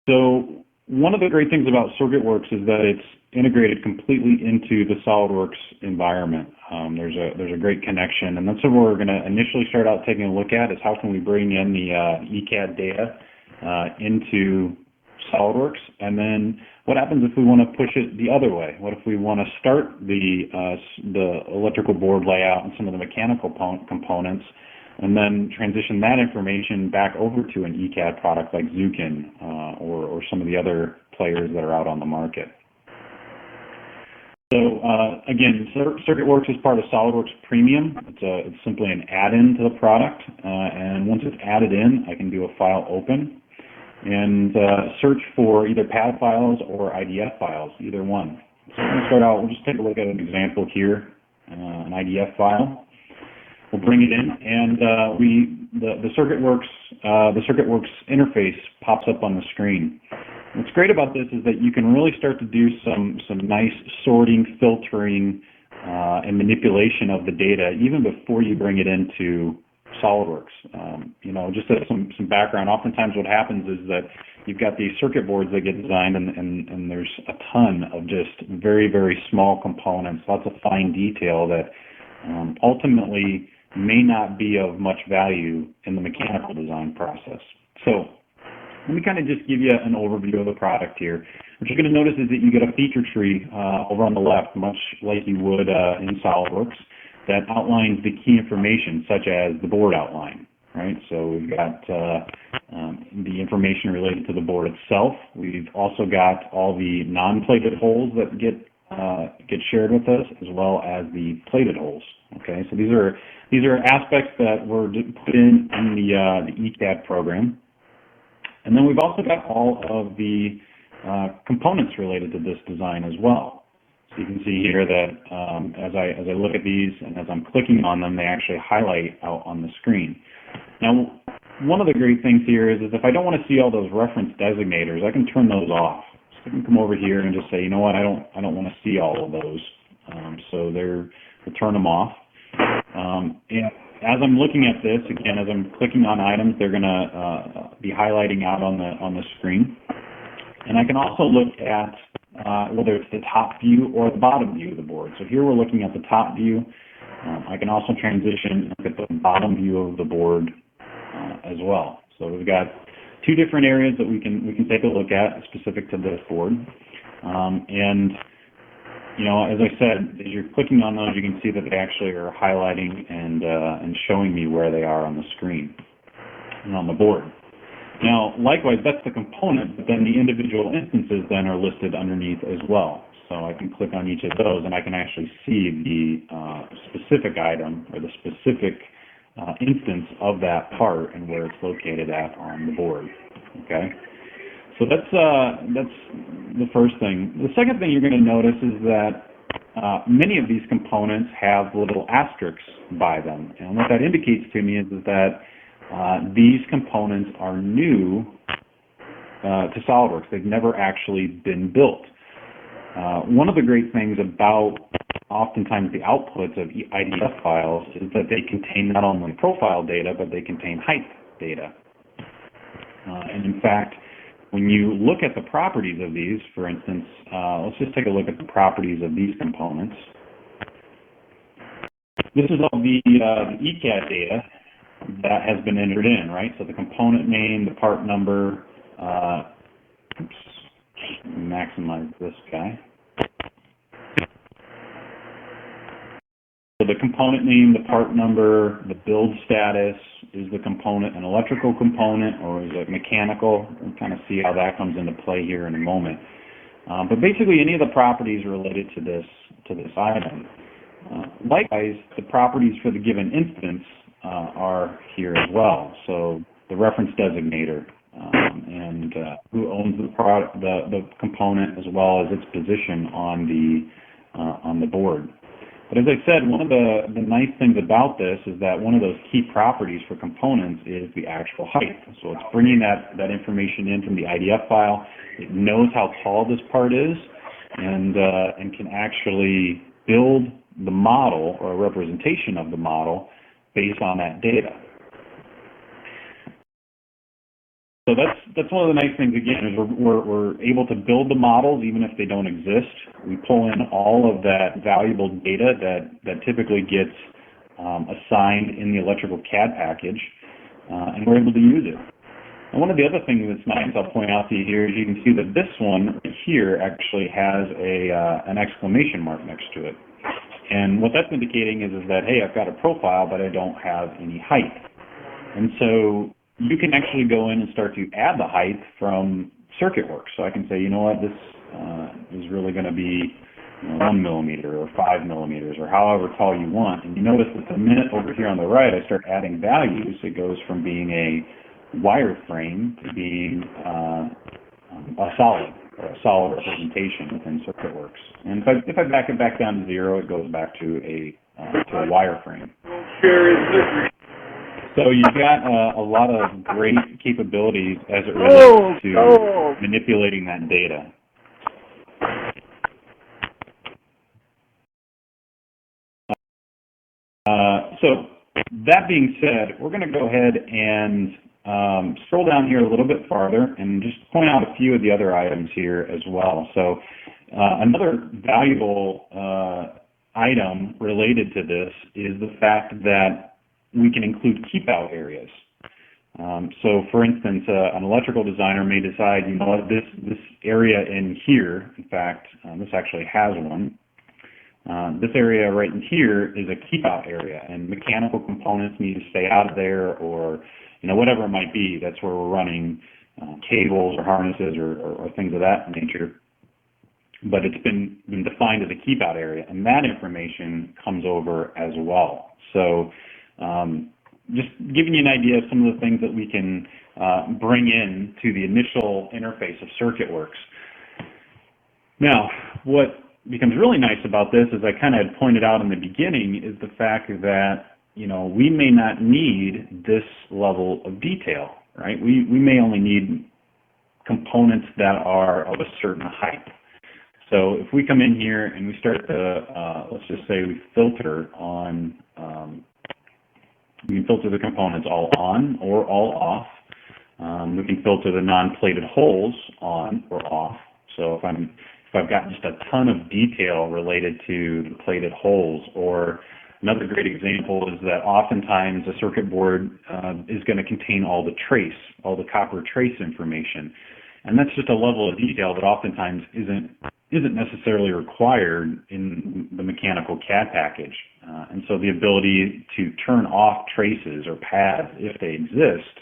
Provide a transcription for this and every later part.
So one of the great things about CircuitWorks is that it's integrated completely into the SolidWorks environment. There's a great connection, and that's what we're going to initially start out taking a look at is how can we bring in the ECAD data into SolidWorks, and then what happens if we want to push it the other way? What if we want to start the electrical board layout and some of the mechanical components, and then transition that information back over to an ECAD product like Zukin or some of the other players that are out on the market. So again, CircuitWorks is part of SolidWorks Premium. It's simply an add-in to the product, and once it's added in, I can do a file open and search for either PAD files or IDF files, either one. So we're going to start out, we'll just take a look at an example here, an IDF file. We'll bring it in, and the CircuitWorks interface pops up on the screen. What's great about this is that you can really start to do some nice sorting, filtering, and manipulation of the data even before you bring it into SolidWorks. Just as some background, oftentimes what happens is that you've got these circuit boards that get designed, and there's a ton of just very, very small components, lots of fine detail that ultimately may not be of much value in the mechanical design process. So let me kind of just give you an overview of the product here. What you're going to notice is that you get a feature tree over on the left, much like you would in SolidWorks, that outlines the key information, such as the board outline, right? So we've got the information related to the board itself. We've also got all the non-plated holes that get shared with us, as well as the plated holes. Okay, so these are aspects that were put in the ECAD program. And then we've also got all of the components related to this design as well. So you can see here that as I look at these and as I'm clicking on them, they actually highlight out on the screen. Now, one of the great things here is if I don't want to see all those reference designators, I can turn those off. So I can come over here and just say, you know what, I don't want to see all of those. So we'll turn them off. And as I'm looking at this, again, as I'm clicking on items, they're going to be highlighting out on the screen. And I can also look at whether it's the top view or the bottom view of the board. So here we're looking at the top view. I can also transition and look at the bottom view of the board as well. So we've got two different areas that we can take a look at specific to this board. And as I said, as you're clicking on those, you can see that they actually are highlighting and showing me where they are on the screen and on the board. Now, likewise, that's the component, but then the individual instances then are listed underneath as well. So I can click on each of those, and I can actually see the specific item or the specific instance of that part and where it's located at on the board. Okay. So that's the first thing. The second thing you're going to notice is that many of these components have little asterisks by them, and what that indicates to me is that these components are new to SolidWorks. They've never actually been built. One of the great things about oftentimes the outputs of IDF files is that they contain not only profile data, but they contain height data. And in fact, when you look at the properties of these, for instance, let's just take a look at the properties of these components. This is all the ECAD data that has been entered in, right? So the component name, the part number, oops, maximize this guy. So the component name, the part number, the build status, is the component an electrical component or is it mechanical? We'll kind of see how that comes into play here in a moment. But basically any of the properties related to this item. Likewise, the properties for the given instance are here as well. So the reference designator and who owns the component as well as its position on the board. But as I said, one of the nice things about this is that one of those key properties for components is the actual height. So it's bringing that information in from the IDF file. It knows how tall this part is and can actually build the model or a representation of the model based on that data. So that's one of the nice things, again, is we're able to build the models even if they don't exist. We pull in all of that valuable data that typically gets assigned in the electrical CAD package, and we're able to use it. And one of the other things that's nice, I'll point out to you here, is you can see that this one here actually has an exclamation mark next to it. And what that's indicating is that, hey, I've got a profile, but I don't have any height. And so you can actually go in and start to add the height from CircuitWorks. So I can say, you know what, this is really going to be 1 millimeter or 5 millimeters or however tall you want. And you notice that the minute over here on the right I start adding values, it goes from being a wireframe to being a solid representation within CircuitWorks. And if I back it back down to 0, it goes back to a wireframe. So you've got a lot of great capabilities as it relates to manipulating that data. So that being said, we're going to go ahead and scroll down here a little bit farther and just point out a few of the other items here as well. So another valuable item related to this is the fact that we can include keep-out areas. So for instance, an electrical designer may decide, you know what, this area in here, in fact, this actually has one. This area right in here is a keep-out area, and mechanical components need to stay out of there, or whatever it might be. That's where we're running cables or harnesses or things of that nature. But it's been defined as a keep-out area, and that information comes over as well. So just giving you an idea of some of the things that we can bring in to the initial interface of CircuitWorks. Now, what becomes really nice about this, as I kind of had pointed out in the beginning, is the fact that we may not need this level of detail, right? We may only need components that are of a certain height. So if we come in here and we start to, let's just say we filter on, we can filter the components all on or all off. We can filter the non-plated holes on or off. So if I've got just a ton of detail related to the plated holes, or another great example is that oftentimes a circuit board is going to contain all the copper trace information. And that's just a level of detail that oftentimes isn't necessarily required in the mechanical CAD package. And so the ability to turn off traces or pads if they exist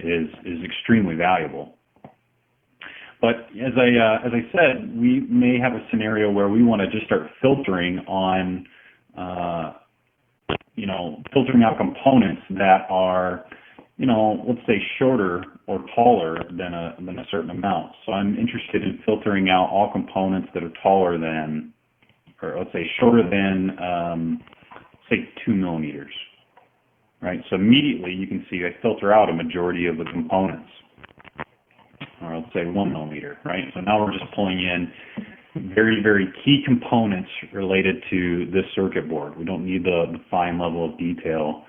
is extremely valuable. But as I said, we may have a scenario where we want to just start filtering on, filtering out components that are, let's say shorter or taller than a certain amount. So I'm interested in filtering out all components that are taller than, or let's say shorter than, say 2 millimeters, right? So immediately you can see I filter out a majority of the components. Or let's say 1 millimeter, right? So now we're just pulling in very, very key components related to this circuit board. We don't need the fine level of detail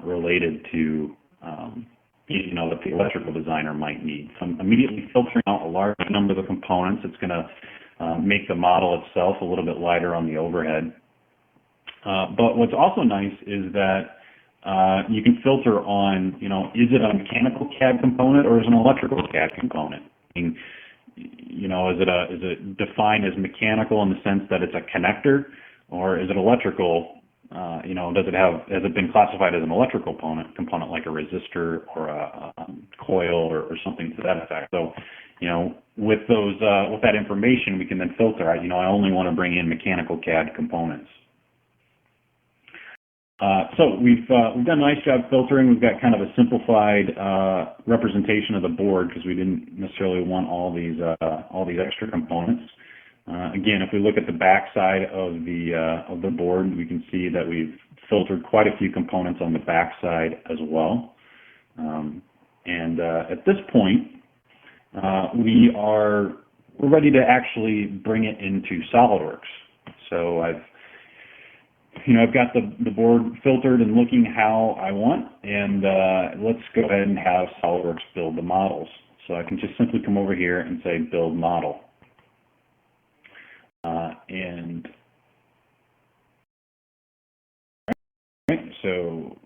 related to, that the electrical designer might need. So I'm immediately filtering out a large number of the components. It's going to make the model itself a little bit lighter on the overhead. But what's also nice is that you can filter on, is it a mechanical CAD component or is it an electrical CAD component? I mean, is it defined as mechanical in the sense that it's a connector, or is it electrical? Has it been classified as an electrical component like a resistor or a coil or something to that effect? So, with that information, we can then filter out. I only want to bring in mechanical CAD components. So we've done a nice job filtering. We've got kind of a simplified representation of the board because we didn't necessarily want all these extra components. Again, if we look at the back side of the board, we can see that we've filtered quite a few components on the back side as well. And at this point, we're ready to actually bring it into SolidWorks. So I've I've got the board filtered and looking how I want, and let's go ahead and have SOLIDWORKS build the models. So I can just simply come over here and say build model. So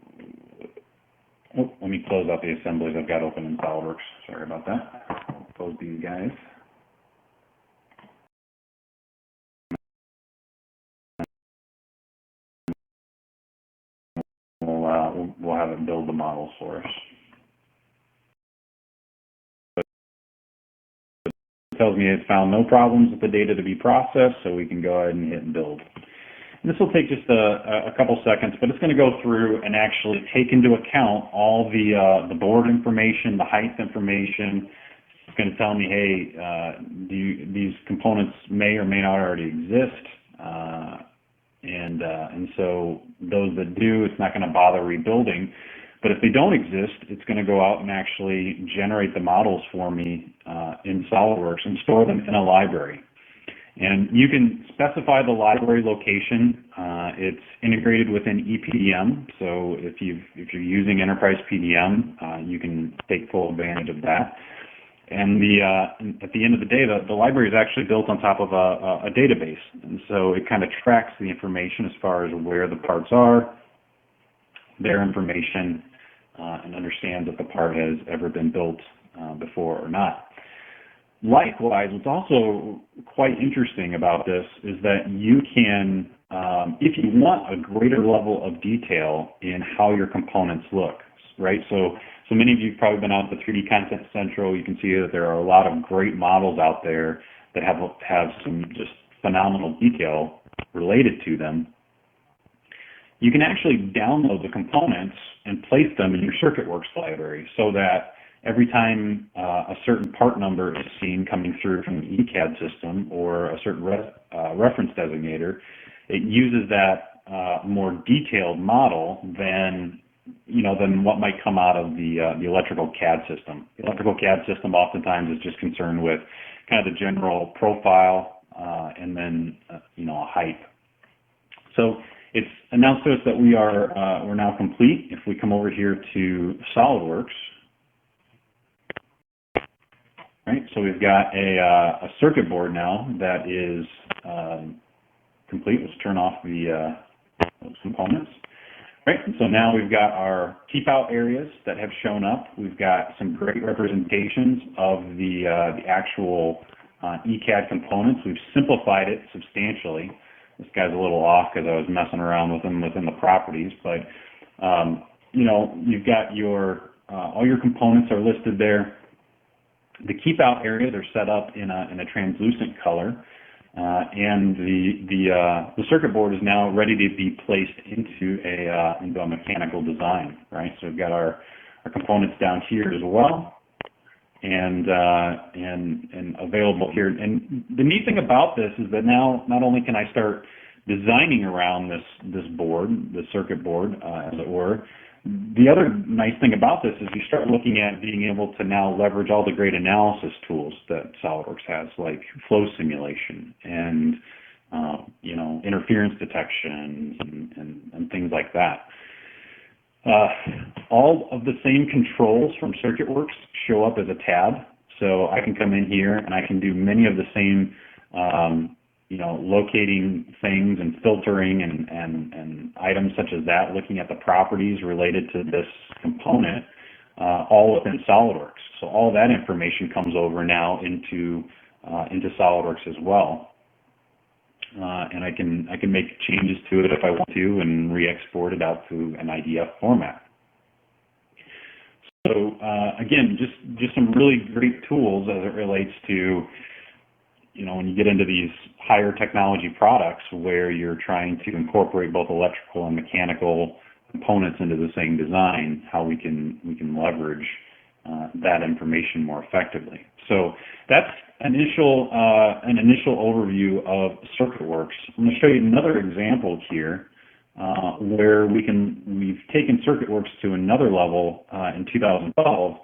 let me close out the assemblies I've got open in SOLIDWORKS. Sorry about that. I'll close these guys. We'll have it build the models for us. It tells me it's found no problems with the data to be processed, so we can go ahead and hit build. And this will take just a couple seconds, but it's going to go through and actually take into account all the board information, the height information. It's going to tell me, hey, these components may or may not already exist. And so those that do, it's not going to bother rebuilding. But if they don't exist, it's going to go out and actually generate the models for me in SOLIDWORKS and store them in a library. And you can specify the library location. It's integrated within EPDM, so if you're using Enterprise PDM, you can take full advantage of that. And at the end of the day, the library is actually built on top of a database, and so it kind of tracks the information as far as where the parts are, their information, and understands if the part has ever been built before or not. Likewise, what's also quite interesting about this is that you can, if you want a greater level of detail in how your components look, right? So many of you have probably been out to 3D Content Central. You can see that there are a lot of great models out there that have some just phenomenal detail related to them. You can actually download the components and place them in your CircuitWorks library so that every time a certain part number is seen coming through from the ECAD system or a certain reference designator, it uses that more detailed model than what might come out of the electrical CAD system. The electrical CAD system oftentimes is just concerned with kind of the general profile and then a height. So it's announced to us that we're now complete. If we come over here to SOLIDWORKS, right, so we've got a circuit board now that is complete. Let's turn off those components. Right, so now we've got our keep-out areas that have shown up. We've got some great representations of the actual ECAD components. We've simplified it substantially. This guy's a little off because I was messing around with him within the properties, but you've got all your components are listed there. The keep-out areas are set up in a translucent color. And the circuit board is now ready to be placed into a mechanical design, right? So we've got our components down here as well, and available here. And the neat thing about this is that now not only can I start designing around this board, the circuit board, as it were. The other nice thing about this is you start looking at being able to now leverage all the great analysis tools that SOLIDWORKS has, like flow simulation and interference detection and things like that. All of the same controls from CircuitWorks show up as a tab, so I can come in here and I can do many of the same locating things and filtering and items such as that, looking at the properties related to this component, all within SOLIDWORKS. So all that information comes over now into SOLIDWORKS as well. And I can make changes to it if I want to and re-export it out to an IDF format. So again, just some really great tools as it relates to when you get into these higher technology products where you're trying to incorporate both electrical and mechanical components into the same design, how we can leverage that information more effectively. So that's an initial overview of CircuitWorks. I'm going to show you another example here where we've taken CircuitWorks to another level in 2012